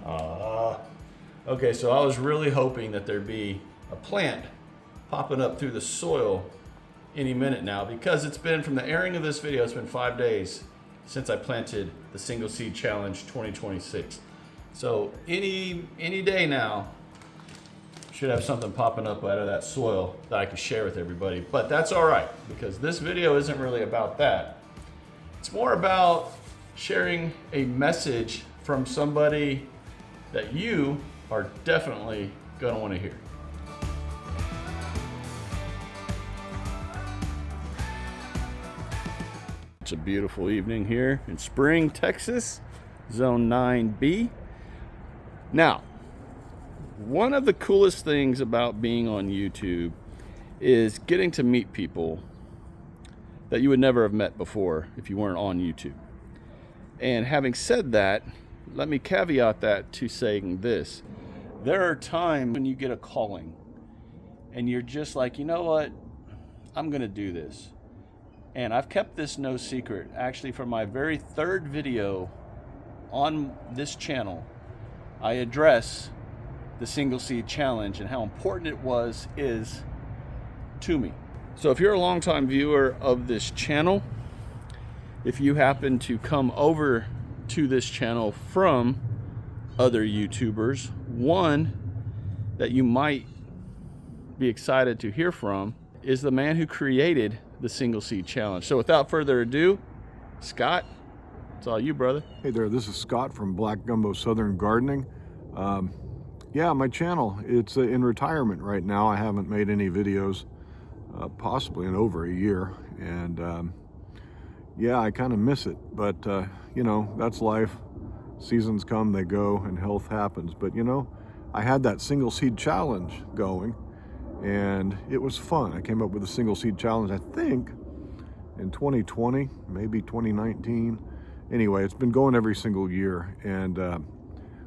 Okay, so I was really hoping that there'd be a plant popping up through the soil any minute now, because it's been, from the airing of this video, it's been 5 days since I planted the Single Seed Challenge 2026. So any day now should have something popping up out of that soil that I can share with everybody. But that's all right, because this video isn't really about that. It's more about sharing a message from somebody that you are definitely gonna want to hear. It's a beautiful evening here in Spring, Texas, Zone 9B. Now, one of the coolest things about being on YouTube is getting to meet people that you would never have met before if you weren't on YouTube. And having said that, let me caveat that to saying this. There are times when you get a calling and you're just like, you know what, I'm gonna do this. And I've kept this no secret. Actually, for my very third video on this channel, I address the Single Seed Challenge and how important it is to me. So if you're a longtime viewer of this channel, if you happen to come over to this channel from other YouTubers, one that you might be excited to hear from is the man who created the Single Seed Challenge. So without further ado, Scott, it's all you, brother. Hey there, this is Scott from Black Gumbo Southern Gardening. Yeah, my channel, it's in retirement right now. I haven't made any videos possibly in over a year, and yeah, I kind of miss it, but you know, that's life. Seasons come, they go, and health happens. But you know, I had that Single Seed Challenge going, and it was fun. I came up with a Single Seed Challenge, I think, in 2020, maybe 2019. Anyway, it's been going every single year, and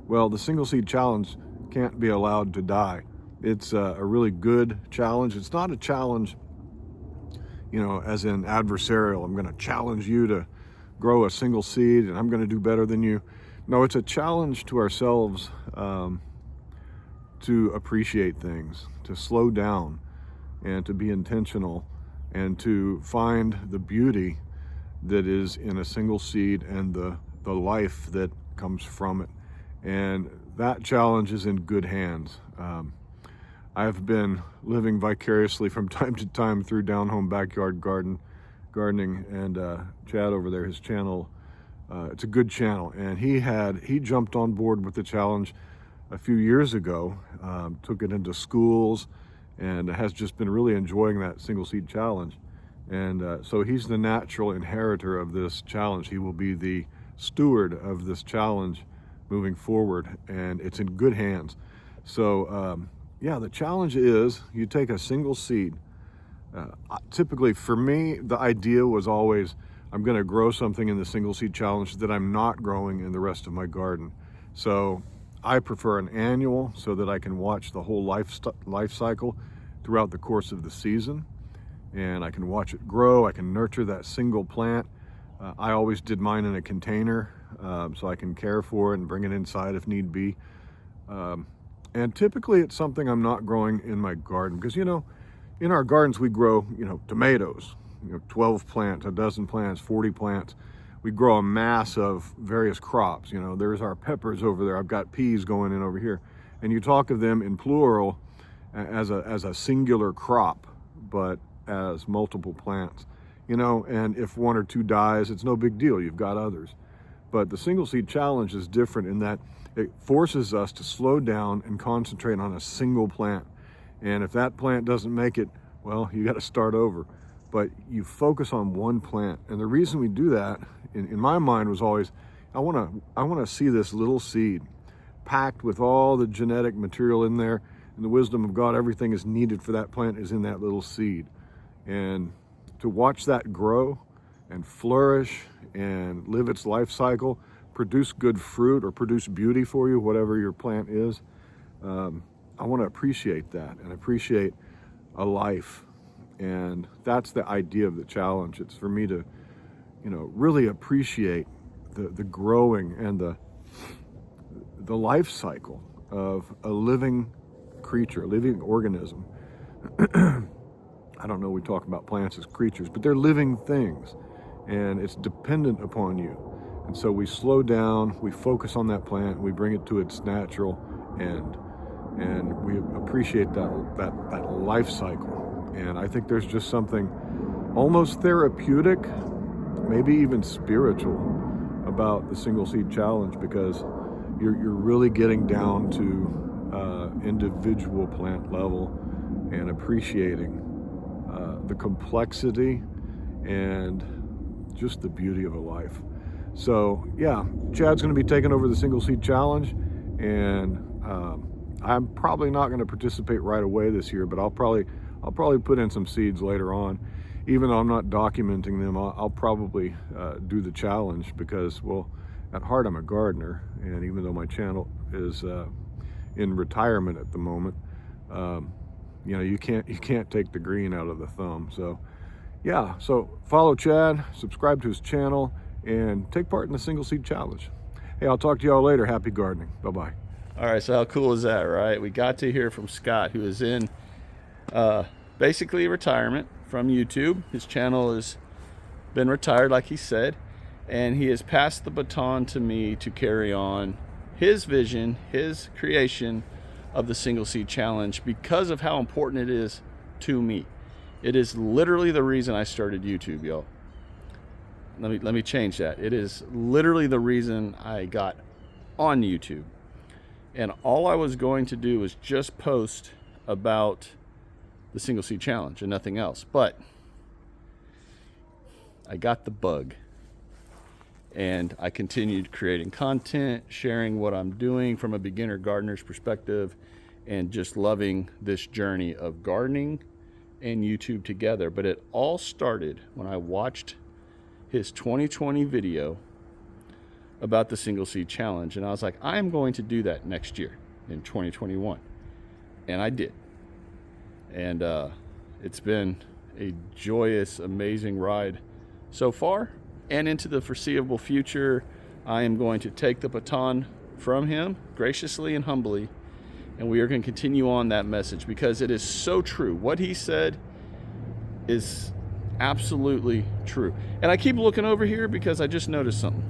well, the Single Seed Challenge can't be allowed to die. It's a really good challenge. It's not a challenge, you know, as in adversarial. I'm going to challenge you to grow a single seed and I'm going to do better than you. No, it's a challenge to ourselves to appreciate things, to slow down and to be intentional and to find the beauty that is in a single seed and the life that comes from it. And that challenge is in good hands. I've been living vicariously from time to time through Down Home Backyard Gardening, and Chad over there, his channel, it's a good channel, and he jumped on board with the challenge a few years ago, took it into schools, and has just been really enjoying that Single Seed Challenge. And so he's the natural inheritor of this challenge. He will be the steward of this challenge moving forward, and it's in good hands. So yeah, the challenge is you take a single seed. Typically for me, the idea was always, I'm going to grow something in the Single Seed Challenge that I'm not growing in the rest of my garden. So I prefer an annual so that I can watch the whole life cycle throughout the course of the season, and I can watch it grow. I can nurture that single plant. I always did mine in a container, so I can care for it and bring it inside if need be. And typically it's something I'm not growing in my garden, because, you know, in our gardens we grow, you know, tomatoes, you know, 12 plants, a dozen plants, 40 plants. We grow a mass of various crops. You know, there's our peppers over there. I've got peas going in over here. And you talk of them in plural as a singular crop, but as multiple plants. You know, and if one or two dies, it's no big deal. You've got others. But the Single Seed Challenge is different in that it forces us to slow down and concentrate on a single plant. And if that plant doesn't make it, well, you got to start over. But you focus on one plant. And the reason we do that, in my mind, was always, I want to see this little seed packed with all the genetic material in there, and the wisdom of God. Everything is needed for that plant is in that little seed. And to watch that grow and flourish and live its life cycle, produce good fruit or produce beauty for you, whatever your plant is, I want to appreciate that and appreciate a life. And that's the idea of the challenge. It's for me to, you know, really appreciate the growing and the the life cycle of a living creature, a living organism. I don't know, we talk about plants as creatures, but they're living things, and it's dependent upon you. And so we slow down, we focus on that plant, we bring it to its natural end, and we appreciate that life cycle. And I think there's just something almost therapeutic, maybe even spiritual, about the single seed challenge, because you're really getting down to individual plant level and appreciating the complexity and just the beauty of a life. So yeah, Chad's going to be taking over the single seed challenge, and I'm probably not going to participate right away this year, but I'll probably put in some seeds later on. Even though I'm not documenting them, I'll probably do the challenge because, well, at heart I'm a gardener, and even though my channel is in retirement at the moment, you know, you can't take the green out of the thumb. So yeah, so follow Chad, subscribe to his channel, and take part in the single seed challenge. Hey, I'll talk to y'all later. Happy gardening. Bye-bye. All right, so how cool is that, right? We got to hear from Scott, who is in basically retirement from YouTube. His channel has been retired, like he said, and he has passed the baton to me to carry on his vision, his creation of the single seed challenge, because of how important it is to me. It is literally the reason I started YouTube, y'all. Let me change that. It is literally the reason I got on YouTube. And all I was going to do was just post about the single seed challenge and nothing else. But I got the bug, and I continued creating content, sharing what I'm doing from a beginner gardener's perspective, and just loving this journey of gardening and YouTube together. But it all started when I watched his 2020 video about the single seed challenge, and I was like, I'm going to do that next year in 2021, and I did. And it's been a joyous, amazing ride so far, and into the foreseeable future. I am going to take the baton from him graciously and humbly, and we are going to continue on that message, because it is so true. What he said is absolutely true. And I keep looking over here because I just noticed something.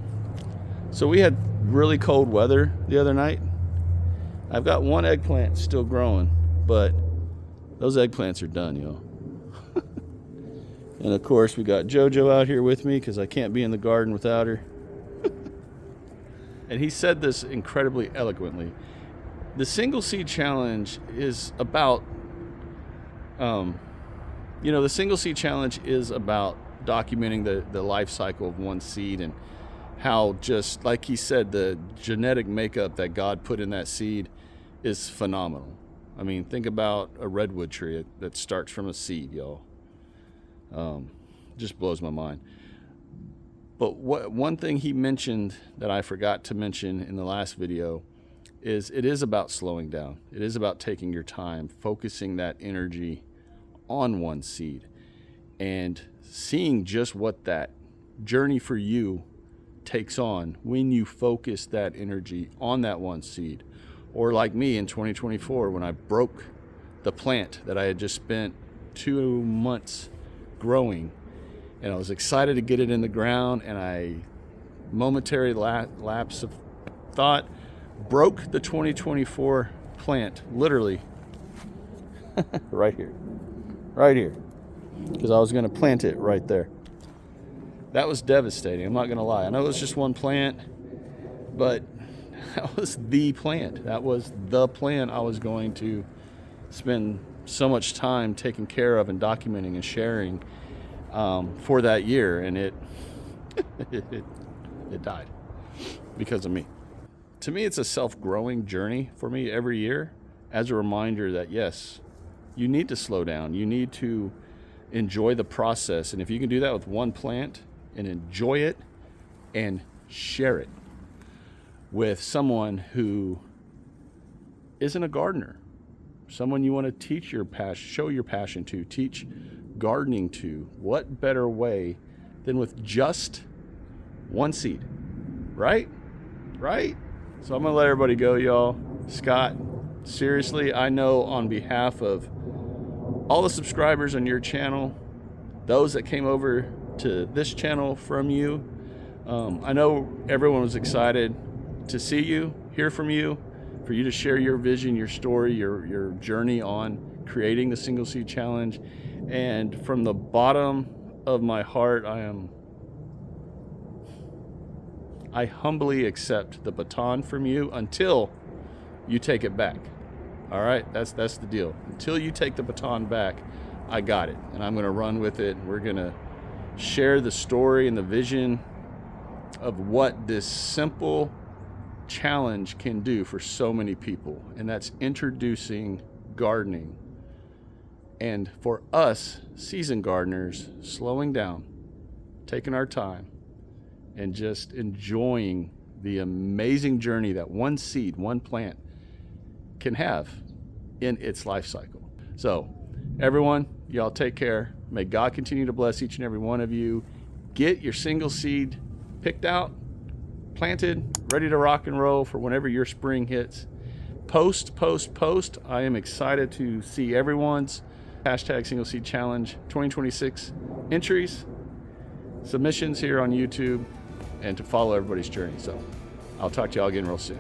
So we had really cold weather the other night. I've got one eggplant still growing, but those eggplants are done, y'all. And of course, we got JoJo out here with me because I can't be in the garden without her. And he said this incredibly eloquently. The single seed challenge is about, the single seed challenge is about documenting the life cycle of one seed, and how, just like he said, the genetic makeup that God put in that seed is phenomenal. I mean, think about a redwood tree that starts from a seed, y'all. Just blows my mind. But one thing he mentioned that I forgot to mention in the last video is it is about slowing down. It is about taking your time, focusing that energy on one seed, and seeing just what that journey for you takes on when you focus that energy on that one seed. Or like me in 2024, when I broke the plant that I had just spent 2 months growing, and I was excited to get it in the ground, and I momentary lapse of thought broke the 2024 plant, literally right here, because I was going to plant it right there. That was devastating. I'm not going to lie. I know it was just one plant, but that was the plant. That was the plant I was going to spend so much time taking care of and documenting and sharing for that year, and it died because of me. To me, it's a self-growing journey for me every year, as a reminder that yes, you need to slow down. You need to enjoy the process, and if you can do that with one plant and enjoy it and share it with someone who isn't a gardener, someone you want to teach your passion, show your passion to, teach gardening to, what better way than with just one seed, right? So I'm gonna let everybody go, y'all. Scott, seriously, I know on behalf of all the subscribers on your channel, those that came over to this channel from you, I know everyone was excited to see you, hear from you, for you to share your vision, your story, your journey on creating the Single Seed Challenge. And from the bottom of my heart, I humbly accept the baton from you until you take it back. All right, that's the deal. Until you take the baton back, I got it, and I'm gonna run with it. We're gonna share the story and the vision of what this simple challenge can do for so many people, and that's introducing gardening. And for us seasoned gardeners, slowing down, taking our time, and just enjoying the amazing journey that one seed, one plant can have in its life cycle. So everyone, y'all take care. May God continue to bless each and every one of you. Get your single seed picked out, planted, ready to rock and roll for whenever your spring hits. Post. I am excited to see everyone's hashtag Single Seed Challenge 2026 entries, submissions here on YouTube, and to follow everybody's journey. So I'll talk to y'all again real soon.